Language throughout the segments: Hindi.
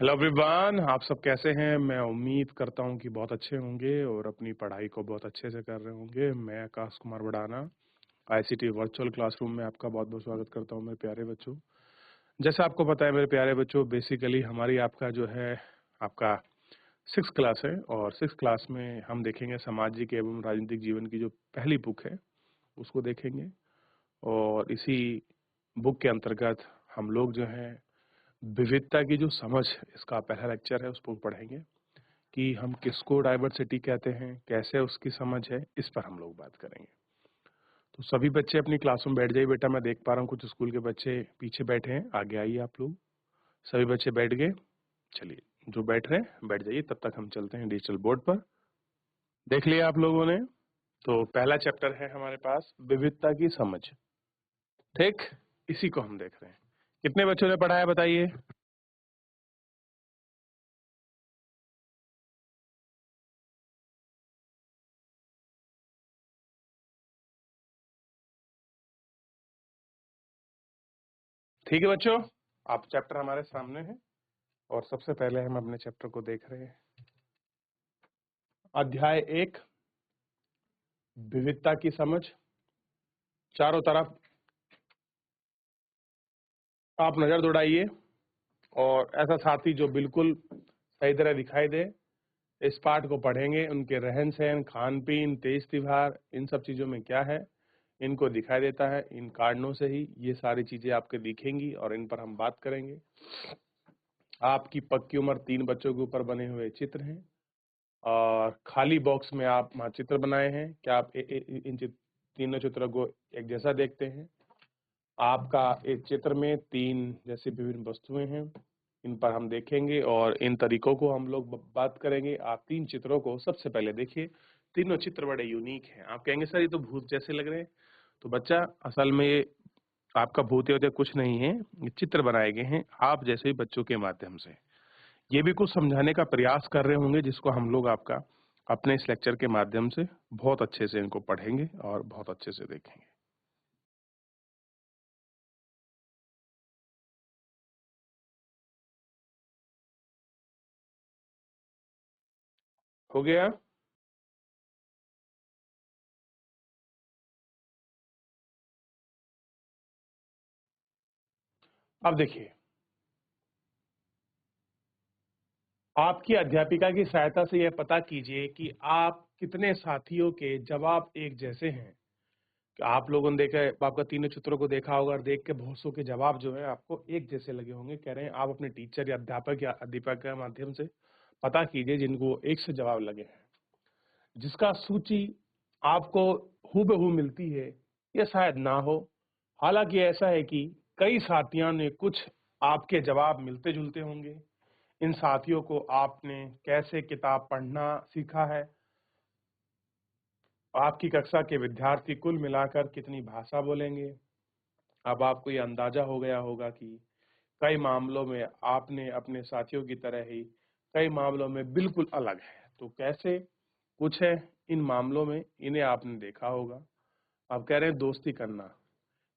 हेलो एवरीवन, आप सब कैसे हैं? मैं उम्मीद करता हूं कि बहुत अच्छे होंगे और अपनी पढ़ाई को बहुत अच्छे से कर रहे होंगे। मैं Akash Kumar Badana ICT virtual classroom में आपका बहुत बहुत स्वागत करता हूं मेरे प्यारे बच्चों। जैसा आपको पता है मेरे प्यारे बच्चों, बेसिकली हमारी आपका जो है आपका 6th क्लास है और 6th क्लास में हम देखेंगे सामाजिक एवं राजनीतिक जीवन की जो पहली बुक है उसको देखेंगे। और इसी बुक के अंतर्गत हम लोग जो है विविधता की जो समझ, इसका पहला लेक्चर है उसको पढ़ेंगे कि हम किसको डाइवर्सिटी कहते हैं, कैसे उसकी समझ है, इस पर हम लोग बात करेंगे। तो सभी बच्चे अपनी क्लास में बैठ जाइए बेटा। मैं देख पा रहा हूँ कुछ स्कूल के बच्चे पीछे बैठे हैं, आगे आइए आप लोग। सभी बच्चे बैठ गए? चलिए, जो बैठ रहे हैं बैठ जाइए, तब तक हम चलते हैं डिजिटल बोर्ड पर। देख लिया आप लोगों ने? तो पहला चैप्टर है हमारे पास विविधता की समझ। ठीक, इसी को हम देख रहे हैं। कितने बच्चों ने पढ़ा है बताइए? ठीक है बच्चों, आप चैप्टर हमारे सामने है और सबसे पहले हम अपने चैप्टर को देख रहे हैं। अध्याय 1, विविधता की समझ। चारों तरफ आप नजर दौड़ाइए और ऐसा साथी जो बिल्कुल सही तरह दिखाई दे, इस पाठ को पढ़ेंगे। उनके रहन सहन, खान पीन, तेज त्योहार, इन सब चीजों में क्या है इनको दिखाई देता है। इन कारणों से ही ये सारी चीजें आपके दिखेंगी और इन पर हम बात करेंगे। आपकी पक्की उम्र 3 बच्चों के ऊपर बने हुए चित्र हैं और खाली बॉक्स में आप वहाँ चित्र बनाए हैं। क्या आप इन तीनों चित्रों को एक जैसा देखते हैं? आपका एक चित्र में 3 जैसी विभिन्न वस्तुएं हैं, इन पर हम देखेंगे और इन तरीकों को हम लोग बात करेंगे। आप 3 चित्रों को सबसे पहले देखिए। तीनों चित्र बड़े यूनिक हैं। आप कहेंगे सर ये तो भूत जैसे लग रहे हैं। तो बच्चा, असल में ये आपका भूत होते कुछ नहीं है, ये चित्र बनाए गए हैं आप जैसे ही बच्चों के माध्यम से। ये भी कुछ समझाने का प्रयास कर रहे होंगे जिसको हम लोग आपका अपने इस लेक्चर के माध्यम से बहुत अच्छे से इनको पढ़ेंगे और बहुत अच्छे से देखेंगे। हो गया? अब देखिए, आपकी अध्यापिका की सहायता से यह पता कीजिए कि आप कितने साथियों के जवाब एक जैसे हैं। कि आप लोगों ने देखा, आपका तीनों चित्रों को देखा होगा और देख के बहुत सौ के जवाब जो है आपको एक जैसे लगे होंगे। कह रहे हैं आप अपने टीचर या अध्यापक या अध्यापिका के माध्यम से पता कीजिए जिनको एक से जवाब लगे हैं। जिसका सूची आपको हूबहू मिलती है, या शायद ना हो। हालांकि ऐसा है कि कई साथियों ने कुछ आपके जवाब मिलते जुलते होंगे। इन साथियों को आपने कैसे किताब पढ़ना सीखा है, आपकी कक्षा के विद्यार्थी कुल मिलाकर कितनी भाषा बोलेंगे, अब आपको ये अंदाजा हो गया होगा कि कई मामलों में आपने अपने साथियों की तरह ही कई मामलों में बिल्कुल अलग है। तो कैसे कुछ है इन मामलों में, इन्हें आपने देखा होगा। अब कह रहे हैं दोस्ती करना।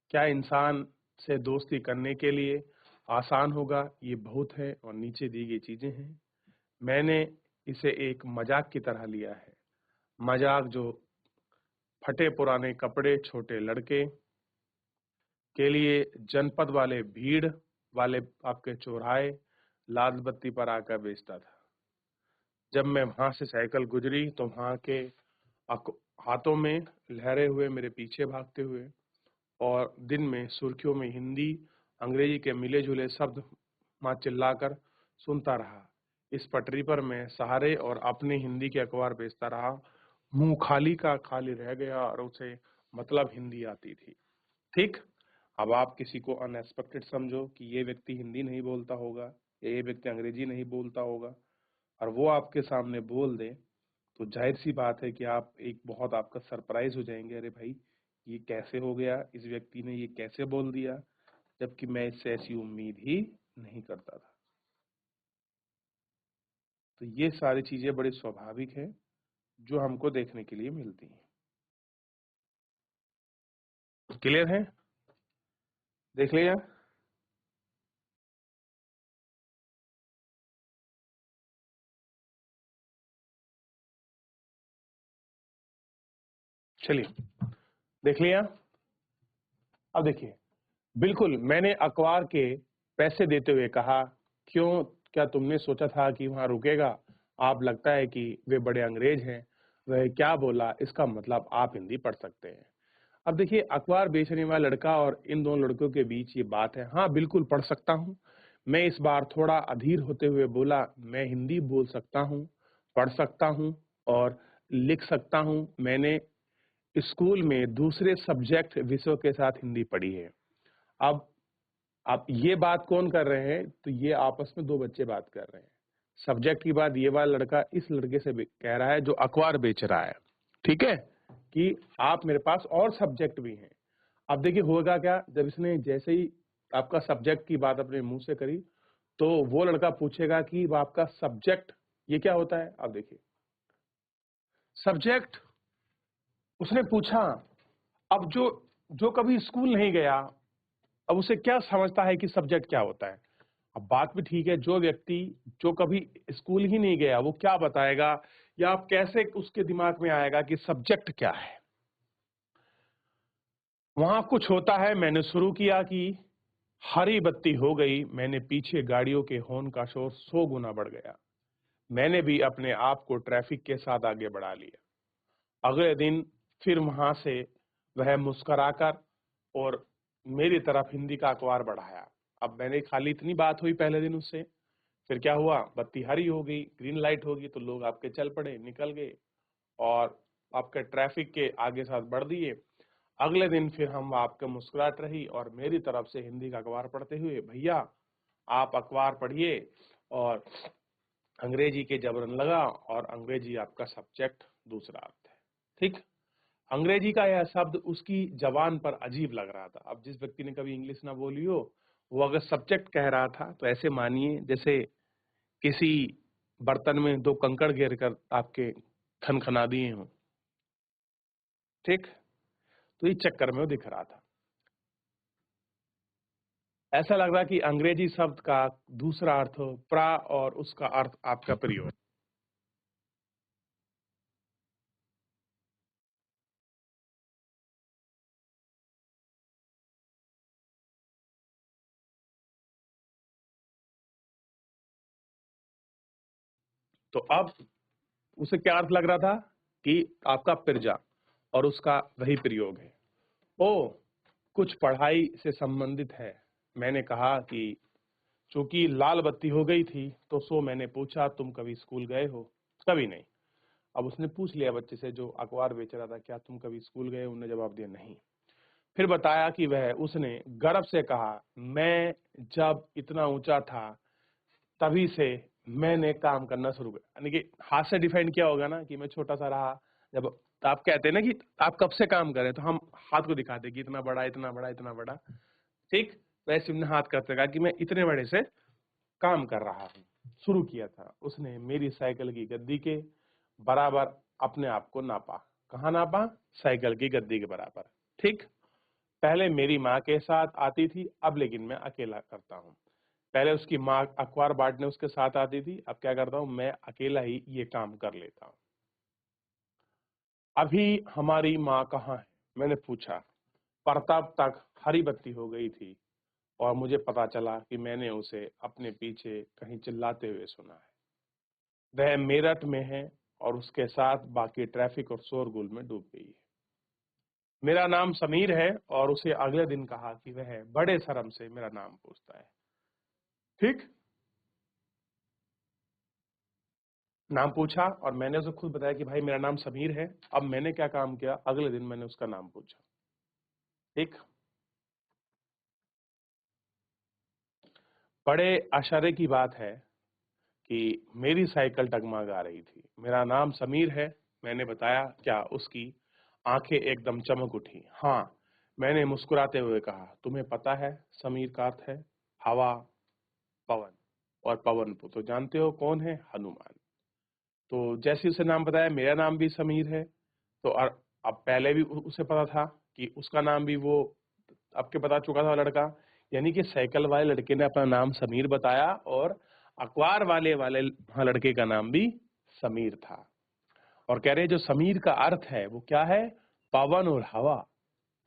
क्या इंसान से दोस्ती करने के लिए आसान होगा? ये बहुत है और नीचे दी गई चीजें हैं। मैंने इसे एक मजाक की तरह लिया है। मजाक जो फटे पुराने कपड़े छोटे लड़के के लिए जनपद वाले भीड़ वाले आपके चौराहे लाल बत्ती पर आकर बेचता था। जब मैं वहां से साइकिल गुजरी तो वहां के अक- हाथों में लहरे हुए मेरे पीछे भागते हुए और दिन में सुर्खियों में हिंदी अंग्रेजी के मिले जुले शब्द मां चिल्लाकर सुनता रहा। इस पटरी पर मैं सहारे और अपने हिंदी के अखबार बेचता रहा। मुंह खाली का खाली रह गया और उसे मतलब हिंदी आती थी। ठीक। अब आप किसी को अनएक्सपेक्टेड समझो कि ये व्यक्ति हिंदी नहीं बोलता होगा या ये व्यक्ति अंग्रेजी नहीं बोलता होगा और वो आपके सामने बोल दे, तो जाहिर सी बात है कि आप एक बहुत आपका सरप्राइज हो जाएंगे। अरे भाई, ये कैसे हो गया, इस व्यक्ति ने ये कैसे बोल दिया, जबकि मैं इससे ऐसी उम्मीद ही नहीं करता था। तो ये सारी चीजें बड़ी स्वाभाविक है जो हमको देखने के लिए मिलती हैं। क्लियर है? देख लिया? चलिए देख लिया। अब देखिए, बिल्कुल मैंने अखबार के पैसे देते हुए कहा, क्यों, क्या तुमने सोचा था कि वहां रुकेगा? आप लगता है कि वे बड़े अंग्रेज हैं। वह क्या बोला, इसका मतलब आप हिंदी पढ़ सकते हैं। अब देखिए, अखबार बेचने वाला लड़का और इन दोनों लड़कों के बीच ये बात है। हाँ, बिल्कुल पढ़ सकता हूँ। मैं इस बार थोड़ा अधीर होते हुए बोला, मैं हिंदी बोल सकता हूँ, पढ़ सकता हूँ और लिख सकता हूँ। मैंने स्कूल में दूसरे सब्जेक्ट विषयों के साथ हिंदी पढ़ी है। अब आप ये बात कौन कर रहे हैं? तो ये आपस में दो बच्चे बात कर रहे हैं। सब्जेक्ट की बात ये वाला लड़का इस लड़के से कह रहा है जो अखबार बेच रहा है, ठीक है, कि आप मेरे पास और सब्जेक्ट भी हैं। अब देखिए होगा क्या, जब इसने जैसे ही आपका सब्जेक्ट की बात अपने मुंह से करी, तो वो लड़का पूछेगा कि वो आपका सब्जेक्ट ये क्या होता है? अब देखिए, सब्जेक्ट उसने पूछा। अब जो जो कभी स्कूल नहीं गया, अब उसे क्या समझता है कि सब्जेक्ट क्या होता है? अब बात भी ठीक है, जो व्यक्ति जो कभी स्कूल ही नहीं गया वो क्या बताएगा, या आप कैसे उसके दिमाग में आएगा कि सब्जेक्ट क्या है? वहां कुछ होता है। मैंने शुरू किया कि हरी बत्ती हो गई। मैंने पीछे गाड़ियों के हॉर्न का शोर 100 गुना बढ़ गया। मैंने भी अपने आप को ट्रैफिक के साथ आगे बढ़ा लिया। अगले दिन फिर वहां से वह मुस्कुराकर और मेरी तरफ हिंदी का अखबार बढ़ाया। अब मैंने खाली इतनी बात हुई पहले दिन उससे, फिर क्या हुआ, बत्ती हरी हो गई, ग्रीन लाइट होगी तो लोग आपके चल पड़े, निकल गए और आपके ट्रैफिक के आगे साथ बढ़ दिए। अगले दिन फिर हम आपके मुस्कुराहट रही और मेरी तरफ से हिंदी का अखबार पढ़ते हुए, भैया आप अखबार पढ़िए और अंग्रेजी के जबरन लगा, और अंग्रेजी आपका सब्जेक्ट दूसरा अर्थ है, ठीक। अंग्रेजी का यह शब्द उसकी जबान पर अजीब लग रहा था। अब जिस व्यक्ति ने कभी इंग्लिश ना बोली हो, वो अगर सब्जेक्ट कह रहा था तो ऐसे मानिए जैसे किसी बर्तन में दो कंकड़ घेर कर आपके खनखना दिए हों, ठीक। तो इस चक्कर में वो दिख रहा था। ऐसा लग रहा कि अंग्रेजी शब्द का दूसरा अर्थ हो प्रा और उसका अर्थ आपका प्रयोग। तो अब उसे क्या अर्थ लग रहा था कि आपका पिर्जा, और उसका वही प्रयोग है। ओ, कुछ पढ़ाई से संबंधित है। मैंने कहा कि चूंकि लाल बत्ती हो गई थी तो मैंने पूछा, तुम कभी स्कूल गए हो? कभी नहीं। अब उसने पूछ लिया बच्चे से जो अखबार बेच रहा था, क्या तुम कभी स्कूल गए? उन्होंने जवाब दिया नहीं। फिर बताया कि वह उसने गर्व से कहा, मैं जब इतना ऊंचा था तभी से मैंने काम करना शुरू किया। यानी कि हाथ से डिफाइन किया होगा ना कि मैं छोटा सा रहा जब, तो आप कहते हैं ना कि आप कब से काम कर रहे हैं, तो हम हाथ को दिखाते हैं कि इतना बड़ा, इतना बड़ा, इतना बड़ा, ठीक। वैसे हमने हाथ करते कहा कि मैं इतने बड़े से काम कर रहा हूँ, शुरू किया था। उसने मेरी साइकिल की गद्दी के बराबर अपने आप को नापा। कहाँ नापा? साइकिल की गद्दी के बराबर, ठीक। पहले मेरी माँ के साथ आती थी, अब लेकिन मैं अकेला करता हूँ। पहले उसकी माँ अखबार बांटने उसके साथ आती थी, अब क्या करता हूँ, मैं अकेला ही ये काम कर लेता हूँ। अभी हमारी माँ कहाँ है? मैंने पूछा। पर तब तक हरी बत्ती हो गई थी और मुझे पता चला कि मैंने उसे अपने पीछे कहीं चिल्लाते हुए सुना है। वह मेरठ में है और उसके साथ बाकी ट्रैफिक और शोरगुल में डूब गई है। मेरा नाम समीर है, और उसे अगले दिन कहा कि वह बड़े शर्म से मेरा नाम पूछता है, ठीक। नाम पूछा और मैंने उसे खुद बताया कि भाई मेरा नाम समीर है। अब मैंने क्या काम किया, अगले दिन मैंने उसका नाम पूछा, ठीक। बड़े आश्चर्य की बात है कि मेरी साइकिल डगमगा रही थी। मेरा नाम समीर है, मैंने बताया। क्या उसकी आंखें एकदम चमक उठी। हाँ, मैंने मुस्कुराते हुए कहा, तुम्हें पता है समीर का अर्थ है हवा, पवन, और पवन को तो जानते हो कौन है? हनुमान। तो जैसे उसे नाम बताया, मेरा नाम भी समीर है। तो अब पहले भी उसे पता था कि उसका नाम भी वो आपके बता चुका था लड़का। यानी कि साइकिल वाले लड़के ने अपना नाम समीर बताया और अखबार वाले वाले हाँ लड़के का नाम भी समीर था। और कह रहे जो समीर का अर्थ है वो क्या है? पवन और हवा,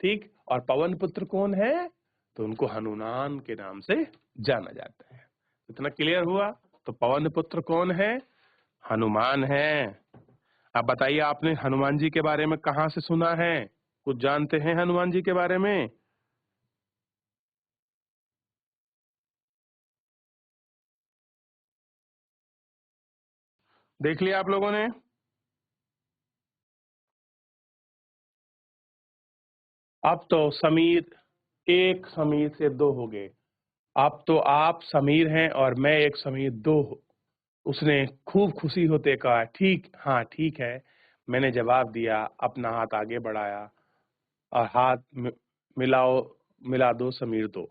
ठीक। और पवन पुत्र कौन है? तो उनको हनुमान के नाम से जाना जाता है। इतना क्लियर हुआ? तो पवन पुत्र कौन है? हनुमान है। अब बताइए, आपने हनुमान जी के बारे में कहाँ से सुना है? कुछ जानते हैं हनुमान जी के बारे में? देख लिया आप लोगों ने? अब तो समीर एक समीर से दो हो गए। अब तो आप समीर हैं और मैं एक समीर दो। उसने खूब खुशी होते कहा, ठीक, हाँ ठीक है। मैंने जवाब दिया, अपना हाथ आगे बढ़ाया और हाथ मिलाओ, मिला दो समीर दो।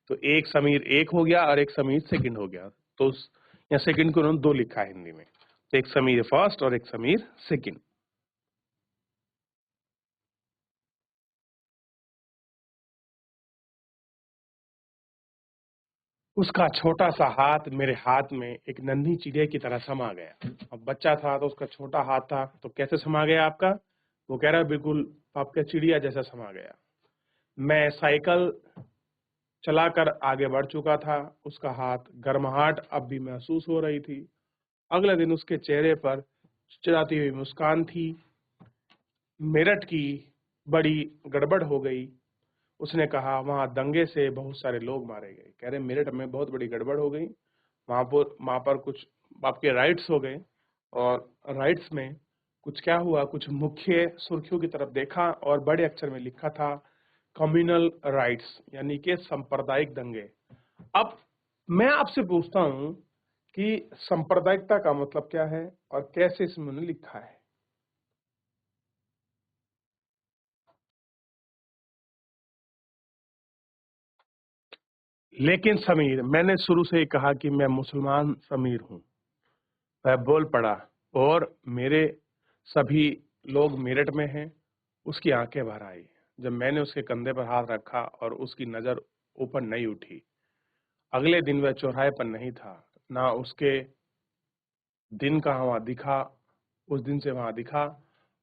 तो एक समीर एक हो गया और एक समीर सेकंड हो गया। तो यहाँ सेकंड को उन्होंने दो लिखा है हिंदी में। तो एक समीर फर्स्ट और एक समीर सेकंड। उसका छोटा सा हाथ मेरे हाथ में एक नन्ही चिड़िया की तरह समा गया। अब बच्चा था तो उसका छोटा हाथ था, तो कैसे समा गया आपका? वो कह रहा है बिल्कुल आपका चिड़िया जैसा समा गया। मैं साइकिल चलाकर आगे बढ़ चुका था। उसका हाथ गर्माहट अब भी महसूस हो रही थी। अगले दिन उसके चेहरे पर चिड़चिड़ाती हुई मुस्कान थी। मेरठ की बड़ी गड़बड़ हो गई। उसने कहा, वहां दंगे से बहुत सारे लोग मारे गए। कह रहे मेरठ में बहुत बड़ी गड़बड़ हो गई। वहां पर कुछ आपके राइट्स हो गए। और राइट्स में कुछ क्या हुआ, कुछ मुख्य सुर्खियों की तरफ देखा और बड़े अक्षर में लिखा था कम्युनल राइट्स, यानी कि सांप्रदायिक दंगे। अब मैं आपसे पूछता हूं कि सांप्रदायिकता का मतलब क्या है और कैसे इसमें उन्होंने लिखा है? लेकिन समीर, मैंने शुरू से ही कहा कि मैं मुसलमान समीर हूं। वह बोल पड़ा और मेरे सभी लोग मेरठ में हैं। उसकी आंखें भर आई जब मैंने उसके कंधे पर हाथ रखा और उसकी नजर ऊपर नहीं उठी। अगले दिन वह चौराहे पर नहीं था। ना उसके दिन का वहां दिखा, उस दिन से वहां दिखा,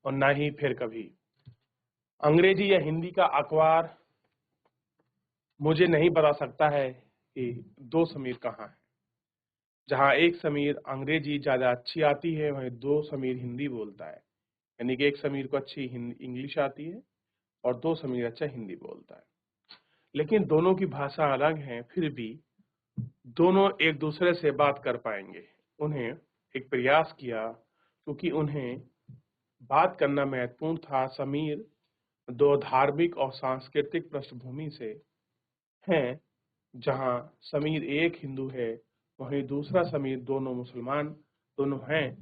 और ना ही फिर कभी। अंग्रेजी या हिंदी का अखबार मुझे नहीं बता सकता है कि दो समीर कहाँ है। जहां एक समीर अंग्रेजी ज्यादा अच्छी आती है, वहीं दो समीर हिंदी बोलता है। यानी कि एक समीर को अच्छी इंग्लिश आती है और दो समीर अच्छा हिंदी बोलता है। लेकिन दोनों की भाषा अलग है, फिर भी दोनों एक दूसरे से बात कर पाएंगे। उन्हें एक प्रयास किया, क्योंकि उन्हें बात करना महत्वपूर्ण था। समीर दो धार्मिक और सांस्कृतिक पृष्ठभूमि से हैं। जहां समीर एक हिंदू है, वहीं दूसरा समीर दोनों मुसलमान दोनों हैं।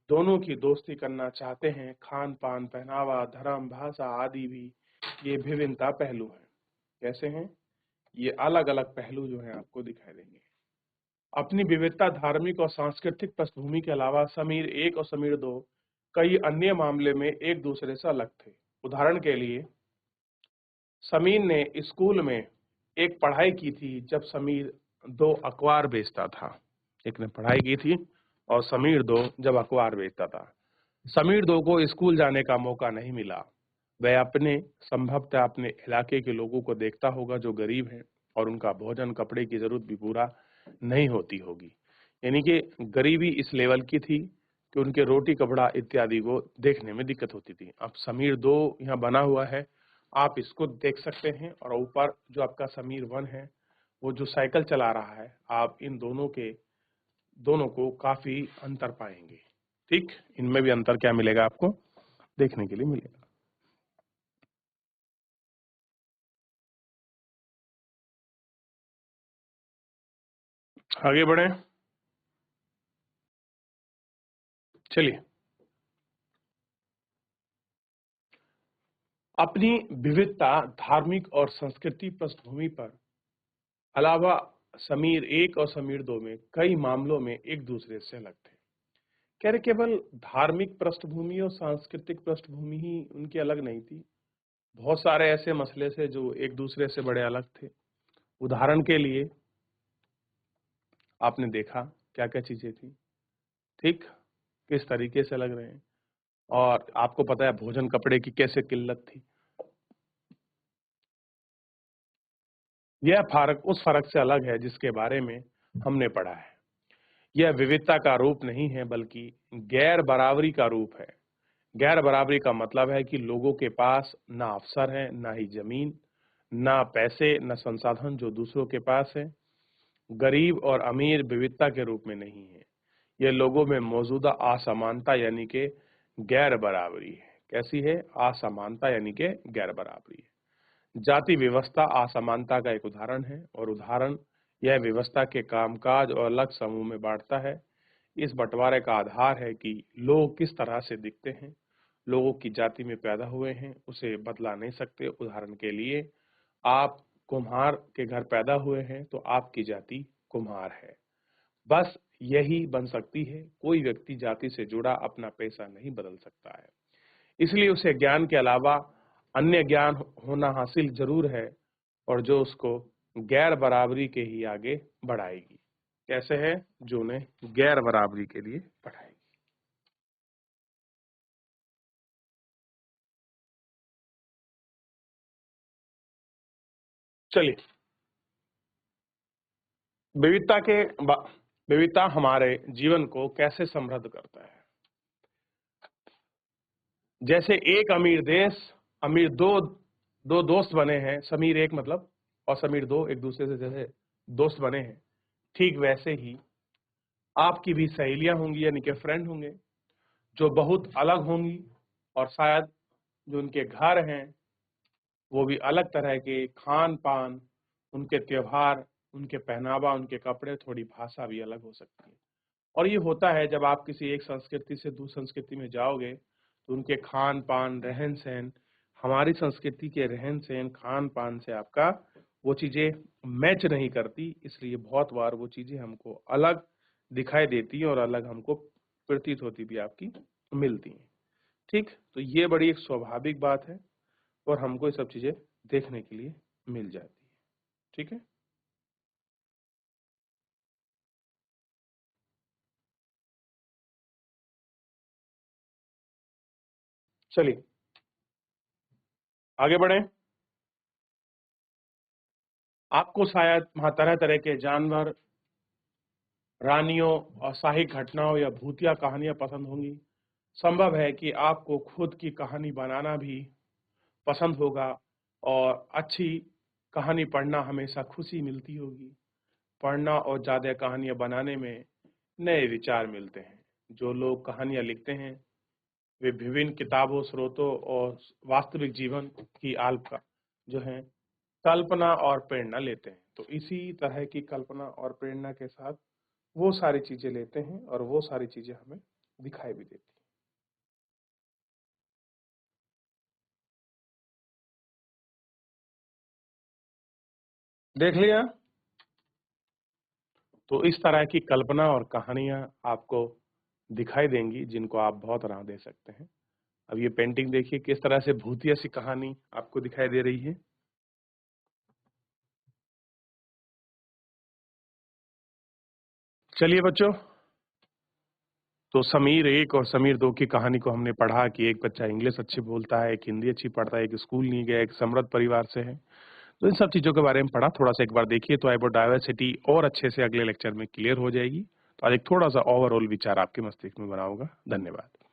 दोनों की दोस्ती करना चाहते हैं। खान पान, पहनावा, धर्म, भाषा आदि भी ये विभिन्नता पहलू हैं। कैसे हैं? ये अलग अलग पहलू जो हैं आपको दिखाई देंगे। अपनी विविधता, धार्मिक और सांस्कृतिक पृष्ठभूमि के अलावा समीर एक और समीर दो कई अन्य मामले में एक दूसरे से अलग थे। उदाहरण के लिए, समीर ने स्कूल में एक पढ़ाई की थी जब समीर दो अखबार बेचता था। एक ने पढ़ाई की थी और समीर दो जब अखबार बेचता था। समीर दो को स्कूल जाने का मौका नहीं मिला। वह अपने संभवतः अपने इलाके के लोगों को देखता होगा जो गरीब हैं और उनका भोजन कपड़े की जरूरत भी पूरा नहीं होती होगी। यानी कि गरीबी इस लेवल की थी कि उनके रोटी कपड़ा इत्यादि को देखने में दिक्कत होती थी। अब समीर दो यहाँ बना हुआ है, आप इसको देख सकते हैं। और ऊपर जो आपका समीर वन है, वो जो साइकिल चला रहा है, आप इन दोनों को काफी अंतर पाएंगे। ठीक, इनमें भी अंतर क्या मिलेगा आपको देखने के लिए मिलेगा। आगे बढ़े, चलिए। अपनी विविधता, धार्मिक और संस्कृति पृष्ठभूमि पर अलावा समीर एक और समीर दो में कई मामलों में एक दूसरे से अलग थे। कह रहे केवल धार्मिक पृष्ठभूमि और सांस्कृतिक पृष्ठभूमि ही उनकी अलग नहीं थी। बहुत सारे ऐसे मसले थे जो एक दूसरे से बड़े अलग थे। उदाहरण के लिए आपने देखा क्या क्या चीजें थी, ठीक, किस तरीके से लग रहे हैं। और आपको पता है भोजन कपड़े की कैसे किल्लत थी। यह फ़र्क उस फ़र्क से अलग है जिसके बारे में हमने पढ़ा है। यह विविधता का रूप नहीं है बल्कि गैर बराबरी का रूप है। गैर बराबरी का मतलब है कि लोगों के पास ना अवसर है, ना ही ज़मीन, ना पैसे, ना संसाधन जो दूसरों के पास है। गरीब और अमीर विविधता के रूप में नहीं है। ये लोगों में मौजूदा असमानता यानी कि गैर बराबरी है। कैसी है? असमानता यानी कि गैर बराबरी है। जाति व्यवस्था असमानता का एक उदाहरण है और उदाहरण यह व्यवस्था के कामकाज और अलग समूह में बांटता है। इस बंटवारे का आधार है कि लोग किस तरह से दिखते हैं। लोगों की जाति में पैदा हुए हैं, उसे बदला नहीं सकते। उदाहरण के लिए, आप कुम्हार के घर पैदा हुए हैं तो आपकी जाति कुम्हार है। बस यही बन सकती है। कोई व्यक्ति जाति से जुड़ा अपना पेशा नहीं बदल सकता है। इसलिए उसे ज्ञान के अलावा अन्य ज्ञान होना हासिल जरूर है और जो उसको गैर बराबरी के ही आगे बढ़ाएगी। कैसे है? जो उन्हें गैर बराबरी के लिए बढ़ाएगी। चलिए, विविधता के विविधता हमारे जीवन को कैसे समृद्ध करता है। जैसे एक अमीर दो दो दोस्त बने हैं, समीर एक मतलब और समीर दो, एक दूसरे से जैसे दोस्त बने हैं, ठीक वैसे ही आपकी भी सहेलियां होंगी यानी कि फ्रेंड होंगे जो बहुत अलग होंगी और शायद जो उनके घर हैं वो भी अलग तरह के खान पान, उनके त्योहार, उनके पहनावा, उनके कपड़े, थोड़ी भाषा भी अलग हो सकती है। और ये होता है जब आप किसी एक संस्कृति से दूसरी संस्कृति में जाओगे तो उनके खान पान, रहन सहन, हमारी संस्कृति के रहन सहन, खान पान से आपका वो चीजें मैच नहीं करती। इसलिए बहुत बार वो चीजें हमको अलग दिखाई देती हैं और अलग हमको प्रतीत होती भी आपकी मिलती हैं। ठीक, तो ये बड़ी एक स्वाभाविक बात है और हमको ये सब चीजें देखने के लिए मिल जाती है। ठीक है, चलिए आगे बढ़े। आपको शायद वहाँ तरह तरह के जानवर, रानियों, असाहिक घटनाओं या भूतिया कहानियां पसंद होंगी। संभव है कि आपको खुद की कहानी बनाना भी पसंद होगा और अच्छी कहानी पढ़ना हमेशा खुशी मिलती होगी। पढ़ना और ज़्यादा कहानियां बनाने में नए विचार मिलते हैं। जो लोग कहानियां लिखते हैं वे विभिन्न किताबों, स्रोतों और वास्तविक जीवन की का जो है कल्पना और प्रेरणा लेते हैं। तो इसी तरह की कल्पना और प्रेरणा के साथ वो सारी चीजें लेते हैं और वो सारी चीजें हमें दिखाई भी देती हैं। देख लिया? तो इस तरह की कल्पना और कहानियां आपको दिखाई देंगी जिनको आप बहुत राह दे सकते हैं। अब ये पेंटिंग देखिए किस तरह से भूतिया सी कहानी आपको दिखाई दे रही है। चलिए बच्चों, तो समीर एक और समीर दो की कहानी को हमने पढ़ा कि एक बच्चा इंग्लिश अच्छी बोलता है, एक हिंदी अच्छी पढ़ता है, एक स्कूल नहीं गया, एक समृद्ध परिवार से है। तो इन सब चीज़ों के बारे में पढ़ा, थोड़ा-सा एक बार देखिए तो डायवर्सिटी और अच्छे से अगले लेक्चर में क्लियर हो जाएगी। तो आज एक थोड़ा-सा ओवरऑल विचार आपके मस्तिष्क में बना होगा। धन्यवाद।